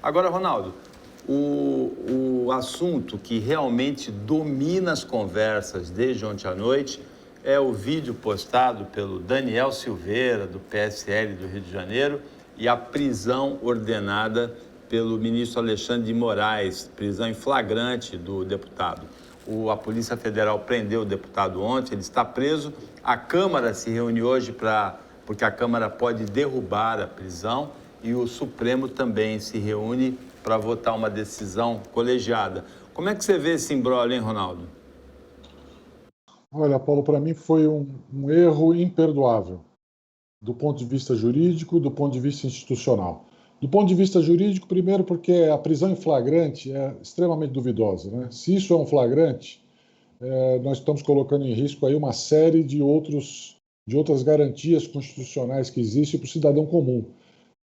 Agora, Ronaldo, o assunto que realmente domina as conversas desde ontem à noite é o vídeo postado pelo Daniel Silveira, do PSL do Rio de Janeiro, e a prisão ordenada pelo ministro Alexandre de Moraes, prisão em flagrante do deputado. A Polícia Federal prendeu o deputado ontem, ele está preso. A Câmara se reúne hoje porque a Câmara pode derrubar a prisão, e o Supremo também se reúne para votar uma decisão colegiada. Como é que você vê esse imbróglio, hein, Ronaldo? Olha, Paulo, para mim foi um erro imperdoável, do ponto de vista jurídico, do ponto de vista institucional. Do ponto de vista jurídico, primeiro porque a prisão em flagrante é extremamente duvidosa, né? Se isso é um flagrante, nós estamos colocando em risco aí uma série de outras garantias constitucionais que existem para o cidadão comum.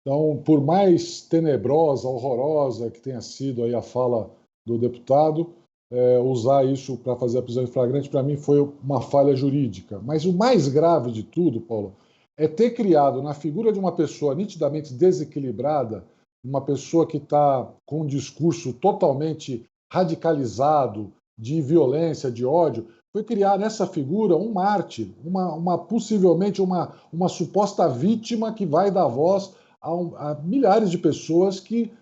Então, por mais tenebrosa, horrorosa que tenha sido aí a fala do deputado, usar isso para fazer a prisão em flagrante, para mim, foi uma falha jurídica. Mas o mais grave de tudo, Paulo, é ter criado na figura de uma pessoa nitidamente desequilibrada, uma pessoa que está com um discurso totalmente radicalizado, de violência, de ódio, foi criar nessa figura um mártir, possivelmente uma suposta vítima que vai dar voz a milhares de pessoas que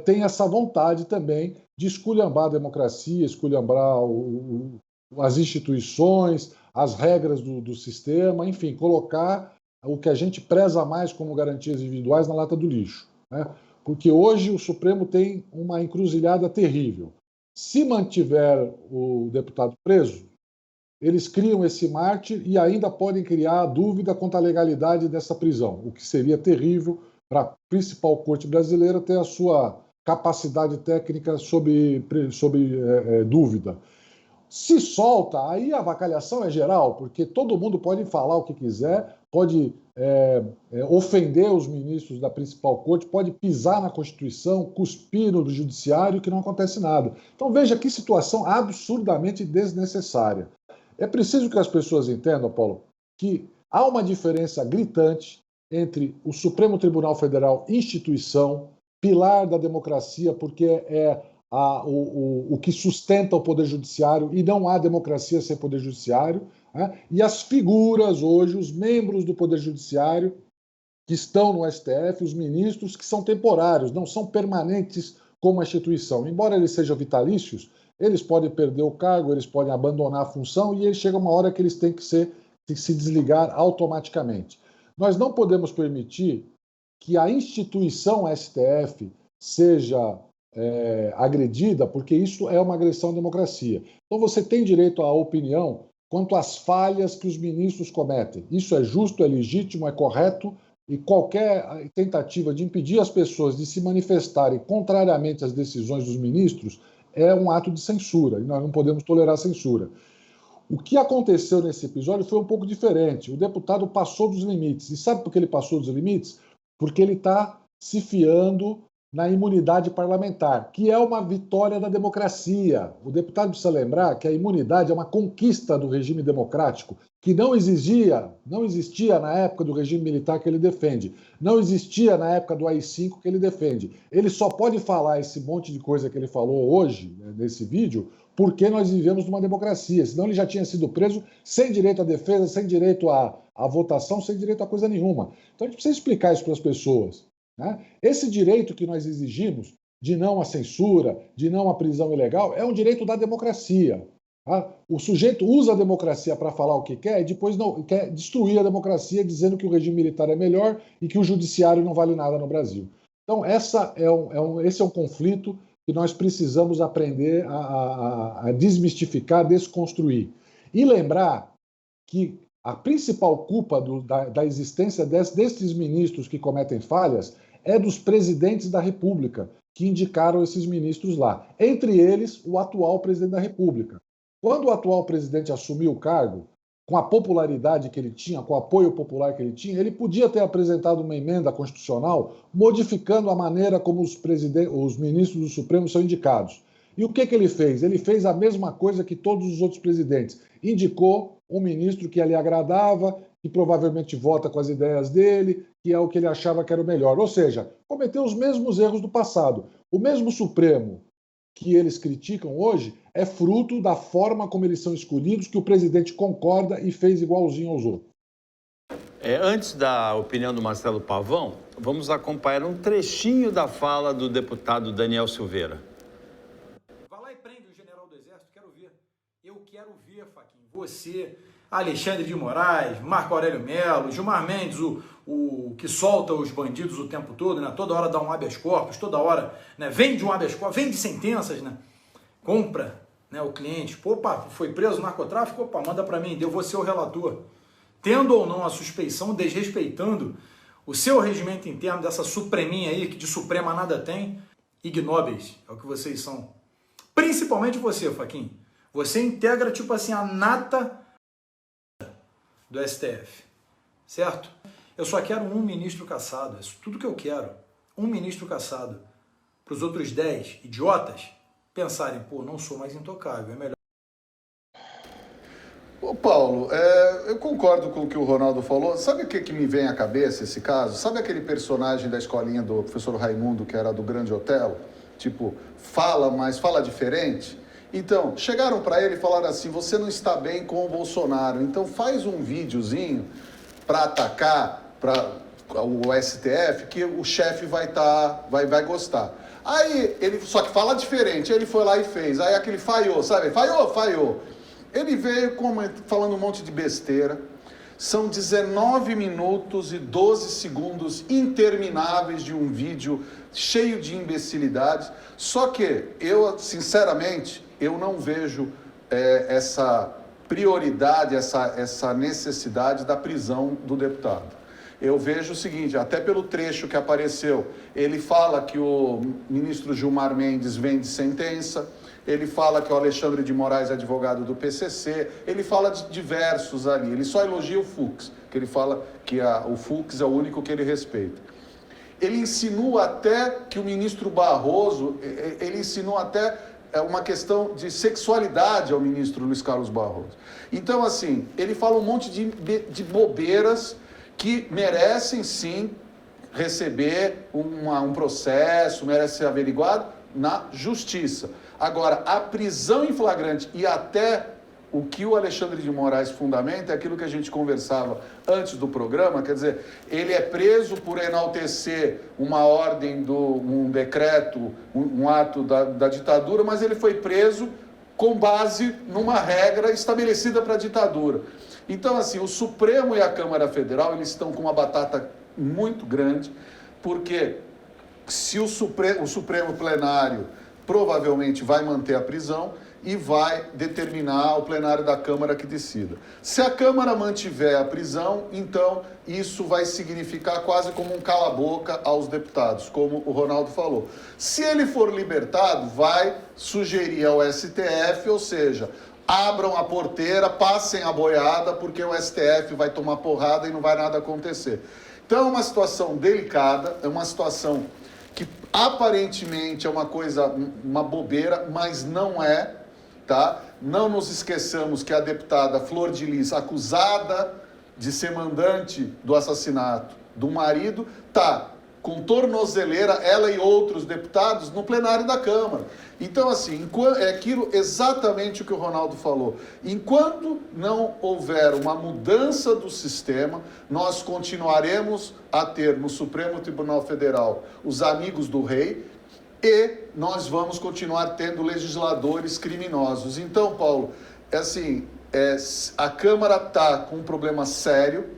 têm essa vontade também de esculhambar a democracia, esculhambar as instituições, as regras do sistema, enfim, colocar o que a gente preza mais como garantias individuais na lata do lixo, né? Porque hoje o Supremo tem uma encruzilhada terrível. Se mantiver o deputado preso, eles criam esse mártir e ainda podem criar dúvida quanto à legalidade dessa prisão, o que seria terrível para a principal corte brasileira ter a sua capacidade técnica sob dúvida. Se solta, aí a avacalhação é geral, porque todo mundo pode falar o que quiser, pode ofender os ministros da principal corte, pode pisar na Constituição, cuspir no judiciário, que não acontece nada. Então veja que situação absurdamente desnecessária. É preciso que as pessoas entendam, Paulo, que há uma diferença gritante entre o Supremo Tribunal Federal, instituição, pilar da democracia, porque é o que sustenta o Poder Judiciário, e não há democracia sem Poder Judiciário, né? E as figuras hoje, os membros do Poder Judiciário que estão no STF, os ministros que são temporários, não são permanentes como a instituição. Embora eles sejam vitalícios, eles podem perder o cargo, eles podem abandonar a função e chega uma hora que eles têm que se desligar automaticamente. Nós não podemos permitir que a instituição STF seja agredida, porque isso é uma agressão à democracia. Então você tem direito à opinião quanto às falhas que os ministros cometem. Isso é justo, é legítimo, é correto, e qualquer tentativa de impedir as pessoas de se manifestarem contrariamente às decisões dos ministros é um ato de censura, e nós não podemos tolerar censura. O que aconteceu nesse episódio foi um pouco diferente. O deputado passou dos limites. E sabe por que ele passou dos limites? Porque ele está se fiando na imunidade parlamentar, que é uma vitória da democracia. O deputado precisa lembrar que a imunidade é uma conquista do regime democrático, que não existia na época do regime militar que ele defende, não existia na época do AI-5 que ele defende. Ele só pode falar esse monte de coisa que ele falou hoje, né, nesse vídeo, porque nós vivemos numa democracia, senão ele já tinha sido preso sem direito à defesa, sem direito à votação, sem direito a coisa nenhuma. Então a gente precisa explicar isso para as pessoas, né? Esse direito que nós exigimos de não à censura, de não à prisão ilegal, é um direito da democracia. Tá? O sujeito usa a democracia para falar o que quer e depois não quer destruir a democracia dizendo que o regime militar é melhor e que o judiciário não vale nada no Brasil. Então esse é um conflito que nós precisamos aprender a desmistificar, desconstruir. E lembrar que a principal culpa da existência desses ministros que cometem falhas é dos presidentes da República, que indicaram esses ministros lá. Entre eles, o atual presidente da República. Quando o atual presidente assumiu o cargo, com a popularidade que ele tinha, com o apoio popular que ele tinha, ele podia ter apresentado uma emenda constitucional modificando a maneira como os ministros do Supremo são indicados. E o que ele fez? Ele fez a mesma coisa que todos os outros presidentes. Indicou um ministro que lhe agradava, que provavelmente vota com as ideias dele, que é o que ele achava que era o melhor. Ou seja, cometeu os mesmos erros do passado. O mesmo Supremo que eles criticam hoje é fruto da forma como eles são escolhidos, que o presidente concorda e fez igualzinho aos outros. Antes da opinião do Marcelo Pavão, vamos acompanhar um trechinho da fala do deputado Daniel Silveira. Vai lá e prende o general do Exército, quero ver. Eu quero ver, Fachin, você, Alexandre de Moraes, Marco Aurélio Mello, Gilmar Mendes, o que solta os bandidos o tempo todo, né? Toda hora dá um habeas corpus, toda hora, né? Vende um habeas corpus, vende sentenças, né? Compra, né, o cliente. Opa, foi preso narcotráfico? Opa, manda para mim, eu vou ser o relator. Tendo ou não a suspeição, desrespeitando o seu regimento interno, dessa supreminha aí, que de suprema nada tem, ignóbeis, é o que vocês são. Principalmente você, Fachin. Você integra, tipo assim, a nata do STF, certo? Eu só quero um ministro cassado, é tudo que eu quero. Um ministro cassado. Para os outros 10 idiotas pensarem, pô, não sou mais intocável, é melhor. Ô Paulo, eu concordo com o que o Ronaldo falou. Sabe o que me vem à cabeça esse caso? Sabe aquele personagem da escolinha do professor Raimundo, que era do Grande Otelo? Tipo, fala, mas fala diferente? Então, chegaram para ele e falaram assim, você não está bem com o Bolsonaro, então faz um videozinho para atacar o STF, que o chefe vai gostar. Aí, ele só que fala diferente, ele foi lá e fez. Aí aquele falhou, sabe? Falhou. Ele veio falando um monte de besteira. São 19 minutos e 12 segundos intermináveis de um vídeo cheio de imbecilidades. Só que eu, sinceramente, eu não vejo essa prioridade, essa necessidade da prisão do deputado. Eu vejo o seguinte, até pelo trecho que apareceu, ele fala que o ministro Gilmar Mendes vende sentença, ele fala que o Alexandre de Moraes é advogado do PCC, ele fala de diversos ali, ele só elogia o Fux, que ele fala que o Fux é o único que ele respeita. Ele insinua até que o ministro Barroso, ele insinua até uma questão de sexualidade ao ministro Luiz Carlos Barroso. Então, assim, ele fala um monte de bobeiras que merecem, sim, receber um processo, merece ser averiguado na justiça. Agora, a prisão em flagrante e até o que o Alexandre de Moraes fundamenta é aquilo que a gente conversava antes do programa, quer dizer, ele é preso por enaltecer uma ordem, um decreto, um ato da ditadura, mas ele foi preso com base numa regra estabelecida para a ditadura. Então, assim, o Supremo e a Câmara Federal, eles estão com uma batata muito grande, porque se o Supremo Plenário provavelmente vai manter a prisão e vai determinar o plenário da Câmara que decida. Se a Câmara mantiver a prisão, então isso vai significar quase como um cala-boca aos deputados, como o Ronaldo falou. Se ele for libertado, vai sugerir ao STF, ou seja, abram a porteira, passem a boiada, porque o STF vai tomar porrada e não vai nada acontecer. Então é uma situação delicada, é uma situação que aparentemente é uma bobeira, mas não é, tá? Não nos esqueçamos que a deputada Flor de Lis, acusada de ser mandante do assassinato do marido, tá com tornozeleira, ela e outros deputados, no plenário da Câmara. Então, assim, é aquilo exatamente o que o Ronaldo falou. Enquanto não houver uma mudança do sistema, nós continuaremos a ter no Supremo Tribunal Federal os amigos do rei e nós vamos continuar tendo legisladores criminosos. Então, Paulo, a Câmara está com um problema sério,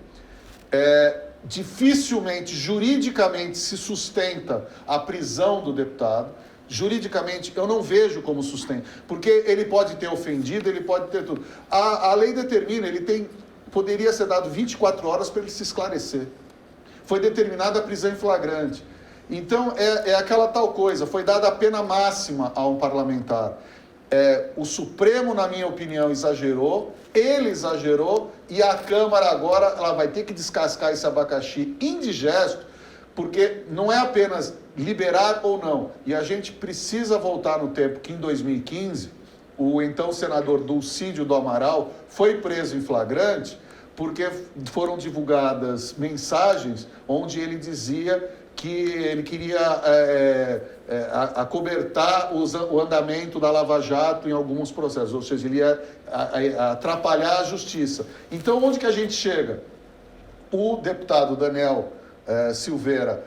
dificilmente, juridicamente, se sustenta a prisão do deputado. Juridicamente, eu não vejo como sustenta, porque ele pode ter ofendido, ele pode ter tudo. A lei determina, poderia ser dado 24 horas para ele se esclarecer. Foi determinada a prisão em flagrante. Então, é aquela tal coisa, foi dada a pena máxima a um parlamentar. O Supremo, na minha opinião, exagerou, ele exagerou, e a Câmara agora ela vai ter que descascar esse abacaxi indigesto, porque não é apenas liberar ou não. E a gente precisa voltar no tempo que, em 2015, o então senador Dulcídio do Amaral foi preso em flagrante porque foram divulgadas mensagens onde ele dizia que ele queria acobertar o andamento da Lava Jato em alguns processos, ou seja, ele ia atrapalhar a justiça. Então, onde que a gente chega? O deputado Daniel Silveira,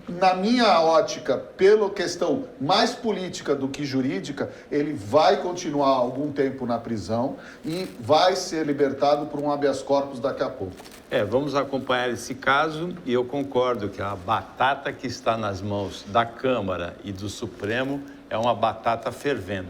na minha ótica, pela questão mais política do que jurídica, ele vai continuar algum tempo na prisão e vai ser libertado por um habeas corpus daqui a pouco. Vamos acompanhar esse caso e eu concordo que a batata que está nas mãos da Câmara e do Supremo é uma batata fervendo.